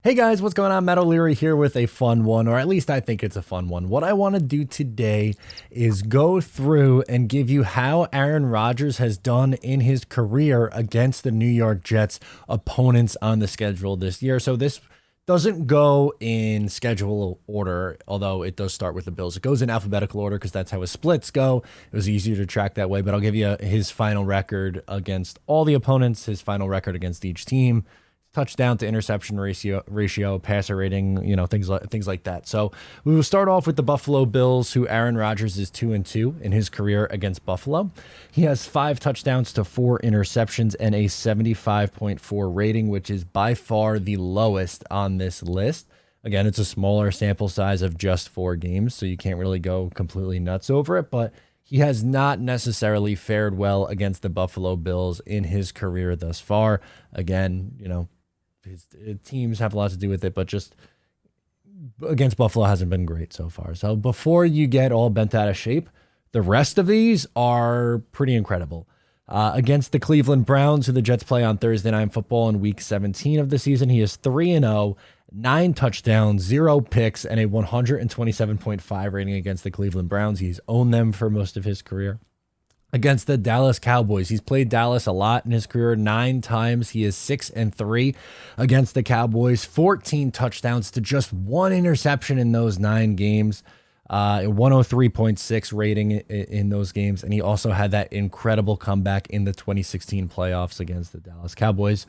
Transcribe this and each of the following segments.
Hey guys, what's going on? Matt O'Leary here with a fun one, or at least I think it's a fun one. What I want to do today is go through and give you how Aaron Rodgers has done in his career against the New York Jets opponents on the schedule this year. So this doesn't go in schedule order, although it does start with the Bills. It goes in alphabetical order because that's how his splits go. It was easier to track that way, but I'll give you his final record against all the opponents, his final record against each team, touchdown to interception ratio, passer rating, things like that. So we will start off with the Buffalo Bills, who Aaron Rodgers is 2-2 in his career against Buffalo. He has 5 touchdowns to 4 interceptions and a 75.4 rating, which is by far the lowest on this list. Again, it's a smaller sample size of just 4 games, so you can't really go completely nuts over it, but he has not necessarily fared well against the Buffalo Bills in his career thus far. Again, his teams have a lot to do with it, but just against Buffalo hasn't been great so far. So before you get all bent out of shape, the rest of these are pretty incredible. Against the Cleveland Browns, who the Jets play on Thursday Night Football in Week 17 of the season, he is 3-0, 9 touchdowns, 0 picks, and a 127.5 rating against the Cleveland Browns. He's owned them for most of his career. Against the Dallas Cowboys, he's played Dallas a lot in his career, 9 times. He is 6-3 against the Cowboys, 14 touchdowns to just 1 interception in those 9 games, a 103.6 rating in those games. And he also had that incredible comeback in the 2016 playoffs against the Dallas Cowboys.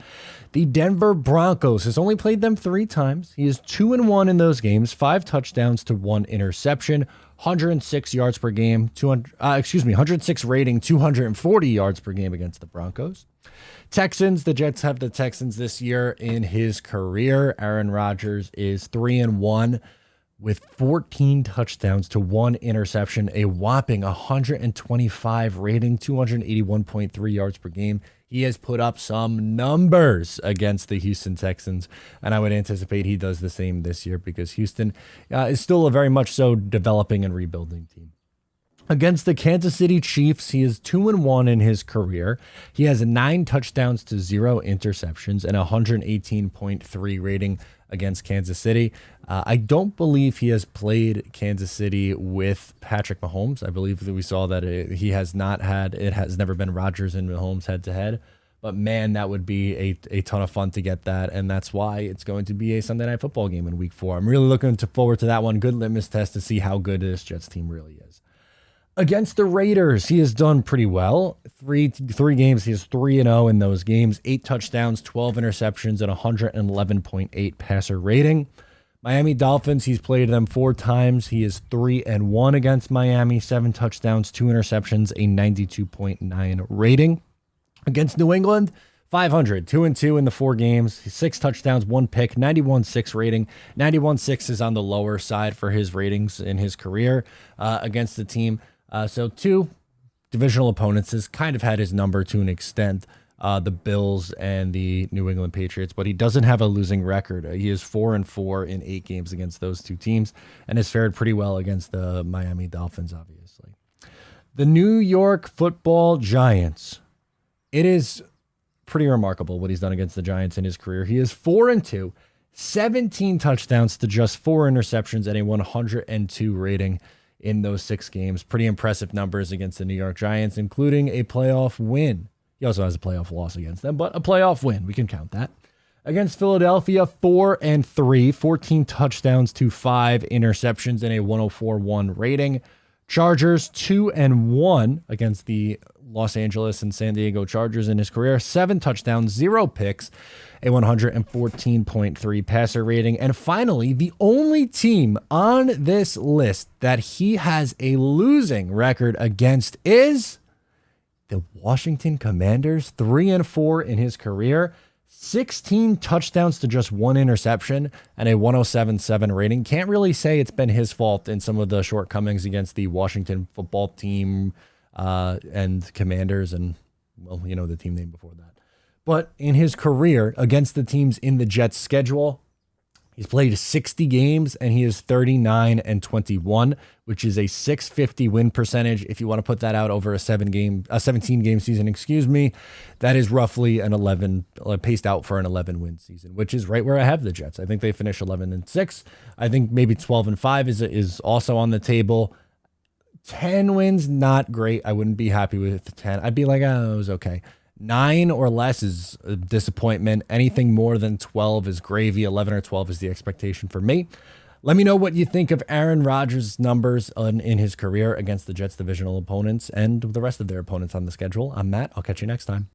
The Denver Broncos has only played them 3 times. He is 2-1 in those games, 5 touchdowns to 1 interception. 106 yards per game, 106 rating, 240 yards per game against the Broncos. Texans, the Jets have the Texans this year in his career. Aaron Rodgers is 3-1 with 14 touchdowns to 1 interception, a whopping 125 rating, 281.3 yards per game. He has put up some numbers against the Houston Texans, and I would anticipate he does the same this year because Houston is still a very much so developing and rebuilding team. Against the Kansas City Chiefs, he is 2-1 in his career. He has 9 touchdowns to 0 interceptions and 118.3 rating against Kansas City. I don't believe he has played Kansas City with Patrick Mahomes. I believe that we saw that it has never been Rodgers and Mahomes head to head. But man, that would be a ton of fun to get that. And that's why it's going to be a Sunday Night Football game in Week 4. I'm really looking forward to that one. Good litmus test to see how good this Jets team really is. Against the Raiders, he has done pretty well. Three games, he is 3-0 in those games. 8 touchdowns, 12 interceptions, and 111.8 passer rating. Miami Dolphins, he's played them 4 times. He is 3-1 against Miami. 7 touchdowns, 2 interceptions, a 92.9 rating. Against New England, 500, 2-2 in the 4 games. 6 touchdowns, 1 pick, 91.6 rating. 91.6 is on the lower side for his ratings in his career against the team. So 2 divisional opponents has kind of had his number to an extent, the Bills and the New England Patriots, but he doesn't have a losing record. He is 4-4 in 8 games against those 2 teams and has fared pretty well against the Miami Dolphins, obviously. The New York Football Giants. It is pretty remarkable what he's done against the Giants in his career. He is 4-2, 17 touchdowns to just 4 interceptions and a 102 rating in those 6 games. Pretty impressive numbers against the New York Giants, including a playoff win. He also has a playoff loss against them, but a playoff win. We can count that. Against Philadelphia, 4-3, 14 touchdowns to 5 interceptions and a 104.1 rating. Chargers, 2-1 against the Los Angeles and San Diego Chargers in his career. 7 touchdowns, 0 picks, a 114.3 passer rating. And finally, the only team on this list that he has a losing record against is the Washington Commanders, 3-4 in his career. 16 touchdowns to just 1 interception and a 107.7 rating. Can't really say it's been his fault in some of the shortcomings against the Washington football team and Commanders and, well, the team name before that. But in his career against the teams in the Jets schedule, He's played 60 games and he is 39-21, which is a 650 win percentage. If you want to put that out over a 17 game season, that is roughly an 11 paced out for an 11 win season, which is right where I have the Jets. I think they finish 11-6. I think maybe 12-5 is also on the table. 10 wins, not great. I wouldn't be happy with 10. I'd be like, oh, it was okay. 9 or less is a disappointment. Anything more than 12 is gravy. 11 or 12 is the expectation for me. Let me know what you think of Aaron Rodgers' numbers in his career against the Jets' divisional opponents and the rest of their opponents on the schedule. I'm Matt. I'll catch you next time.